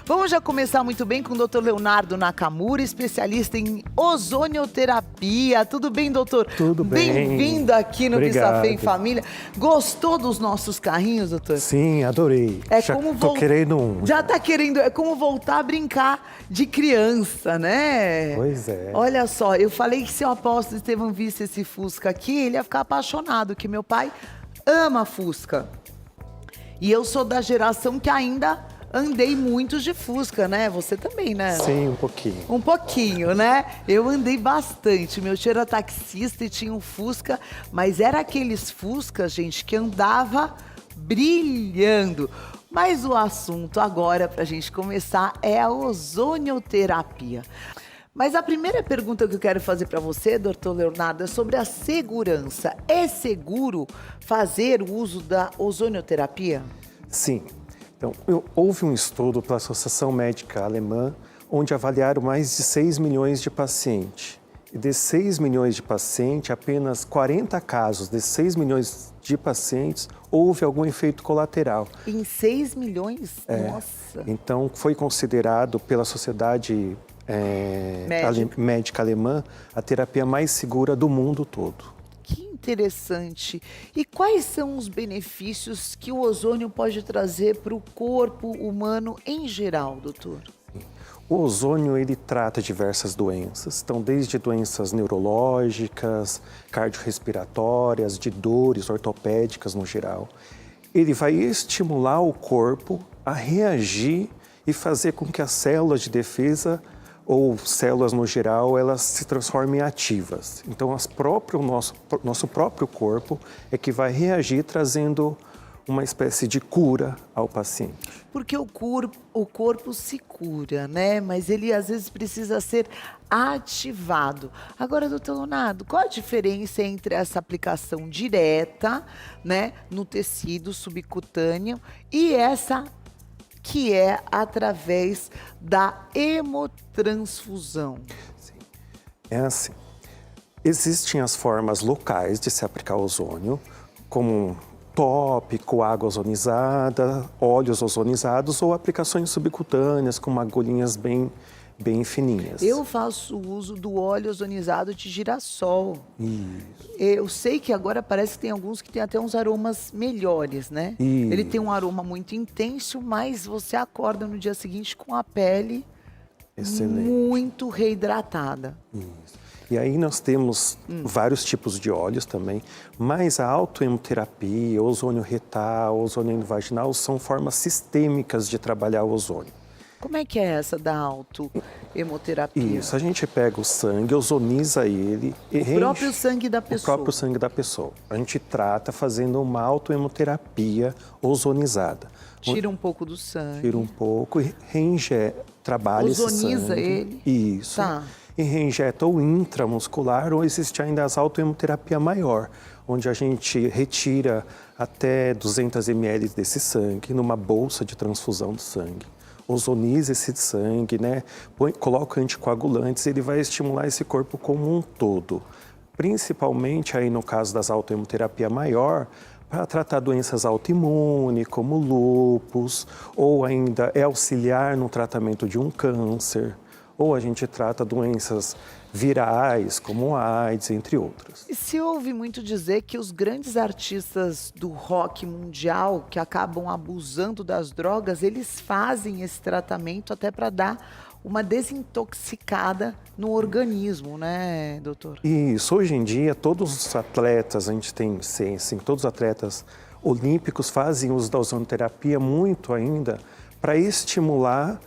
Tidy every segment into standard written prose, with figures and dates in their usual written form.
Vamos já começar muito bem com o Dr. Leonardo Nakamura, especialista em ozonioterapia. Tudo bem, doutor? Tudo bem. Bem-vindo aqui no Obrigado. Bissafé em Família. Gostou dos nossos carrinhos, doutor? Sim, adorei. Tô querendo um. Já tá querendo, é como voltar a brincar de criança, né? Pois é. Olha só, eu falei que se o apóstolo Estevão visse esse Fusca aqui, ele ia ficar apaixonado, que meu pai ama Fusca. E eu sou da geração que ainda andei muito de Fusca, né? Você também, né? Sim, um pouquinho. Um pouquinho, né? Eu andei bastante. Meu tio era taxista e tinha um Fusca, mas era aqueles Fusca, gente, que andava brilhando. Mas o assunto agora, pra gente começar, é a ozonioterapia. Mas a primeira pergunta que eu quero fazer para você, doutor Leonardo, é sobre a segurança. É seguro fazer o uso da ozonioterapia? Sim. Então, houve um estudo pela Associação Médica Alemã, onde avaliaram mais de 6 milhões de pacientes. E desses 6 milhões de pacientes, apenas 40 casos desses 6 milhões de pacientes, houve algum efeito colateral. Em 6 milhões? Nossa! Então, foi considerado pela Sociedade Médica Alemã a terapia mais segura do mundo todo. Que interessante. E quais são os benefícios que o ozônio pode trazer para o corpo humano em geral, doutor? O ozônio, ele trata diversas doenças, então desde doenças neurológicas, cardiorrespiratórias, de dores ortopédicas no geral. Ele vai estimular o corpo a reagir e fazer com que as células de defesa ou células no geral, elas se transformem em ativas. Então, nosso próprio corpo é que vai reagir trazendo uma espécie de cura ao paciente. Porque o corpo se cura, né? Mas ele às vezes precisa ser ativado. Agora, doutor Leonardo, qual a diferença entre essa aplicação direta, né, no tecido subcutâneo e essa que é através da hemotransfusão? Sim. É assim, existem as formas locais de se aplicar ozônio, como tópico, água ozonizada, óleos ozonizados ou aplicações subcutâneas com agulhinhas bem fininhas. Eu faço uso do óleo ozonizado de girassol. Isso. Eu sei que agora parece que tem alguns que tem até uns aromas melhores, né? Isso. Ele tem um aroma muito intenso, mas você acorda no dia seguinte com a pele excelente, muito reidratada. Isso. E aí nós temos vários tipos de óleos também, mas a autohemoterapia, ozônio retal, ozônio vaginal são formas sistêmicas de trabalhar o ozônio. Como é que é essa da autohemoterapia? Isso, a gente pega o sangue, ozoniza ele e o próprio sangue da pessoa. O próprio sangue da pessoa. A gente trata fazendo uma autohemoterapia ozonizada. Tira um pouco do sangue. Tira um pouco e trabalha esse sangue. Ozoniza ele. Isso. Tá. E reinjeta ou intramuscular, ou existe ainda a autohemoterapia maior, onde a gente retira até 200 ml desse sangue numa bolsa de transfusão de sangue. Ozoniza esse sangue, né? Coloca anticoagulantes, ele vai estimular esse corpo como um todo. Principalmente aí no caso das autohemoterapia maior, para tratar doenças autoimunes, como lúpus, ou ainda é auxiliar no tratamento de um câncer, ou a gente trata doenças virais, como AIDS, entre outras. E se ouve muito dizer que os grandes artistas do rock mundial, que acabam abusando das drogas, eles fazem esse tratamento até para dar uma desintoxicada no organismo, né, doutor? Isso, hoje em dia, todos os atletas, a gente tem ciência, todos os atletas olímpicos fazem uso da ozonoterapia muito ainda para estimular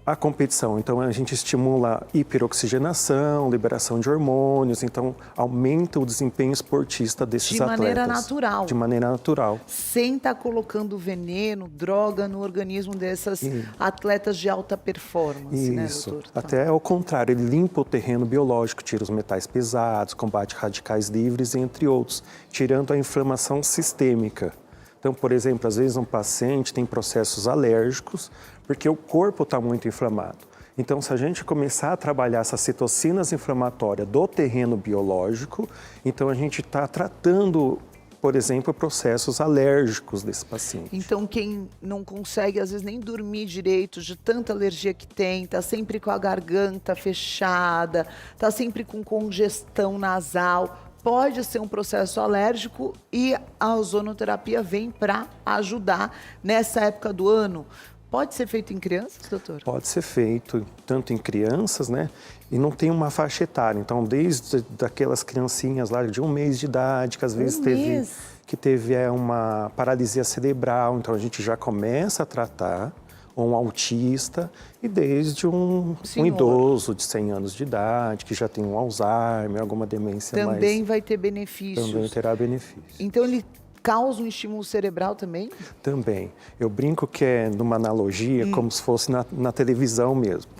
a competição. Então, a gente estimula hiperoxigenação, liberação de hormônios, então aumenta o desempenho esportista desses atletas. De maneira natural. De maneira natural. Sem estar colocando veneno, droga no organismo dessas atletas de alta performance, né, doutor? Até ao contrário, ele limpa o terreno biológico, tira os metais pesados, combate radicais livres, entre outros, tirando a inflamação sistêmica. Então, por exemplo, às vezes um paciente tem processos alérgicos porque o corpo está muito inflamado. Então, se a gente começar a trabalhar essas citocinas inflamatórias do terreno biológico, então a gente está tratando por exemplo, processos alérgicos desse paciente. Então, quem não consegue, às vezes, nem dormir direito de tanta alergia que tem, tá sempre com a garganta fechada, tá sempre com congestão nasal, pode ser um processo alérgico e a ozonoterapia vem para ajudar nessa época do ano. Pode ser feito em crianças, doutor? Pode ser feito tanto em crianças, né? E não tem uma faixa etária. Então, desde daquelas criancinhas lá de 1 mês de idade, que às vezes teve uma paralisia cerebral, então a gente já começa a tratar, ou um autista, e desde um idoso de 100 anos de idade, que já tem um Alzheimer, alguma demência também vai ter benefícios. Também terá benefícios. Então, ele causa um estímulo cerebral também? Também. Eu brinco que é numa analogia, como se fosse na televisão mesmo.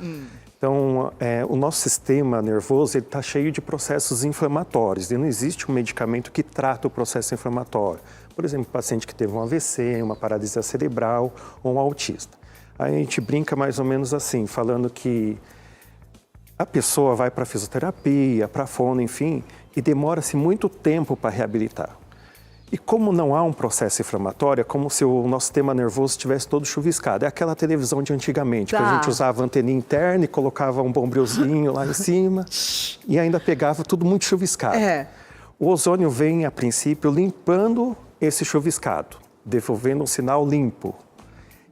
Então, o nosso sistema nervoso está cheio de processos inflamatórios e não existe um medicamento que trata o processo inflamatório. Por exemplo, um paciente que teve um AVC, uma paralisia cerebral ou um autista. Aí a gente brinca mais ou menos assim, falando que a pessoa vai para a fisioterapia, para a fono, enfim, e demora-se muito tempo para reabilitar. E como não há um processo inflamatório, é como se o nosso sistema nervoso estivesse todo chuviscado. É aquela televisão de antigamente, que a gente usava a anteninha interna e colocava um bombrilzinho lá em cima e ainda pegava tudo muito chuviscado. O ozônio vem, a princípio, limpando esse chuviscado, devolvendo um sinal limpo.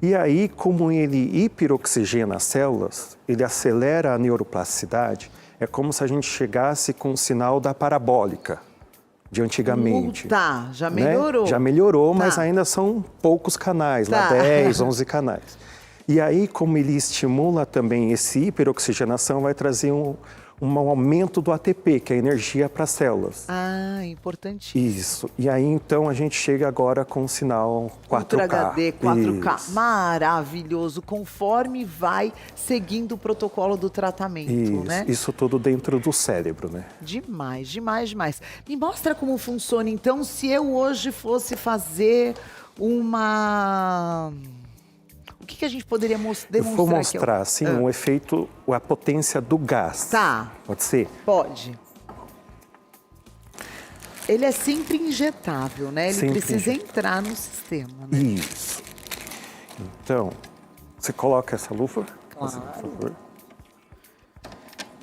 E aí, como ele hiperoxigena as células, ele acelera a neuroplasticidade, é como se a gente chegasse com o sinal da parabólica de antigamente. Tá, já melhorou. Né? Já melhorou, mas ainda são poucos canais, lá 10, 11 canais. E aí, como ele estimula também esse hiperoxigenação, vai trazer um aumento do ATP, que é a energia para as células. Ah, importantíssimo. Isso. E aí, então, a gente chega agora com o sinal 4K. Ultra HD, 4K. Isso. Maravilhoso. Conforme vai seguindo o protocolo do tratamento, né? Isso tudo dentro do cérebro, né? Demais, demais, demais. Me mostra como funciona, então, se eu hoje fosse fazer uma... O que a gente poderia demonstrar? Eu vou mostrar, sim, um efeito, a potência do gás. Tá. Pode ser? Pode. Ele é sempre injetável, né? Ele precisa entrar no sistema, né? Isso. Então, você coloca essa luva, Claro. por favor.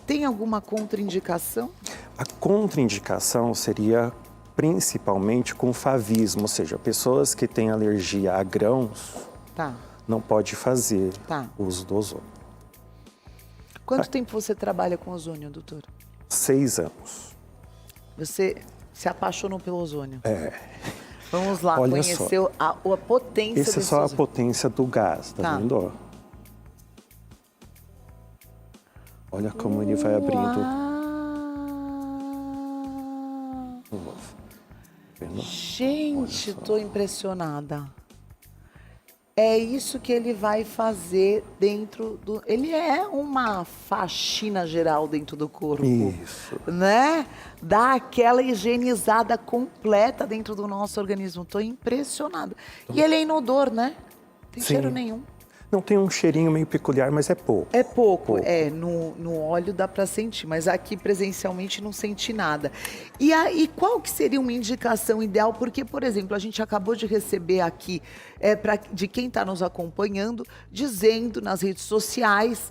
Tem alguma contraindicação? A contraindicação seria principalmente com favismo, ou seja, pessoas que têm alergia a grãos não pode fazer uso do ozônio. Quanto tempo você trabalha com ozônio, doutor? 6 anos. Você se apaixonou pelo ozônio? É. Vamos lá, conhecer a potência Esse é só a potência do gás, tá vendo? Olha como ele vai abrindo. Gente, estou impressionada. É isso que ele vai fazer dentro do... Ele é uma faxina geral dentro do corpo. Isso. Né? Dá aquela higienizada completa dentro do nosso organismo. Estou impressionada. E ele é inodor, né? Tem cheiro nenhum. Não, tem um cheirinho meio peculiar, mas é pouco. É pouco. No óleo dá para sentir, mas aqui presencialmente não senti nada. E aí, qual que seria uma indicação ideal? Porque, por exemplo, a gente acabou de receber aqui, de quem está nos acompanhando, dizendo nas redes sociais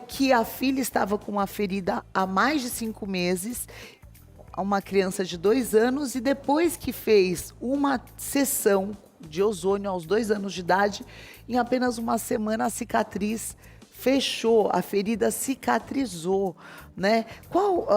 que a filha estava com uma ferida há mais de 5 meses, uma criança de 2 anos, e depois que fez uma sessão de ozônio aos 2 anos de idade, em apenas uma semana a cicatriz fechou, a ferida cicatrizou, né?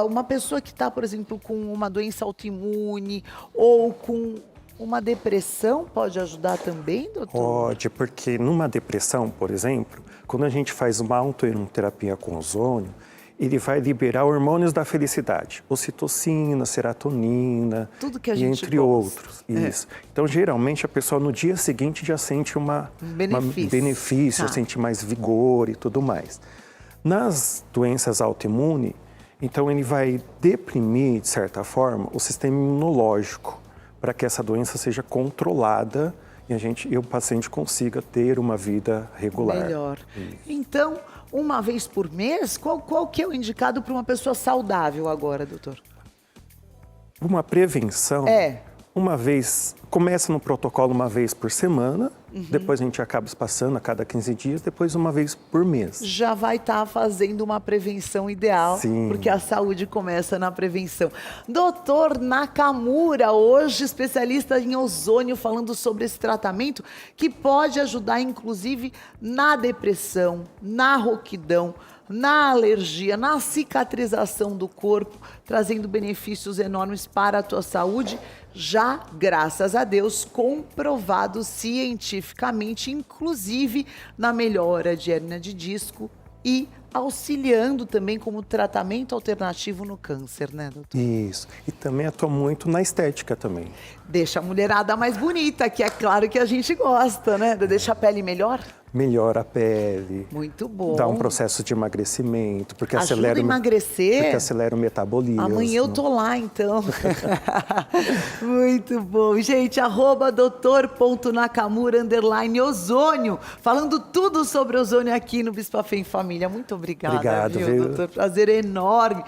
Uma pessoa que está, por exemplo, com uma doença autoimune ou com uma depressão pode ajudar também, doutor? Pode, porque numa depressão, por exemplo, quando a gente faz uma autoimunoterapia com ozônio, ele vai liberar hormônios da felicidade, ocitocina, serotonina, tudo que a gente entre outros. Isso. Então, geralmente, a pessoa no dia seguinte já sente um benefício, sente mais vigor e tudo mais. Nas doenças autoimunes, então ele vai deprimir, de certa forma, o sistema imunológico, para que essa doença seja controlada e o paciente consiga ter uma vida regular. Melhor. Então, uma vez por mês, qual que é o indicado para uma pessoa saudável agora, doutor? Uma prevenção, Uma vez, começa no protocolo uma vez por semana, depois a gente acaba espaçando a cada 15 dias, depois uma vez por mês. Já vai estar fazendo uma prevenção ideal, Sim. porque a saúde começa na prevenção. Doutor Nakamura, hoje especialista em ozônio, falando sobre esse tratamento que pode ajudar, inclusive, na depressão, na rouquidão, na alergia, na cicatrização do corpo, trazendo benefícios enormes para a tua saúde, já, graças a Deus, comprovado cientificamente, inclusive na melhora de hérnia de disco e auxiliando também como tratamento alternativo no câncer, né, doutor? Isso. E também atua muito na estética também. Deixa a mulherada mais bonita, que é claro que a gente gosta, né? Deixa a pele melhor. Melhora a pele. Muito bom. Dá um processo de emagrecimento, porque Ajuda a emagrecer. Porque acelera o metabolismo. Amanhã eu tô lá, então. Muito bom. Gente, @doutor.nakamura _ozônio. Falando tudo sobre ozônio aqui no Bispa Fé em Família. Muito obrigada, Obrigado, viu, viu? doutor? Prazer enorme.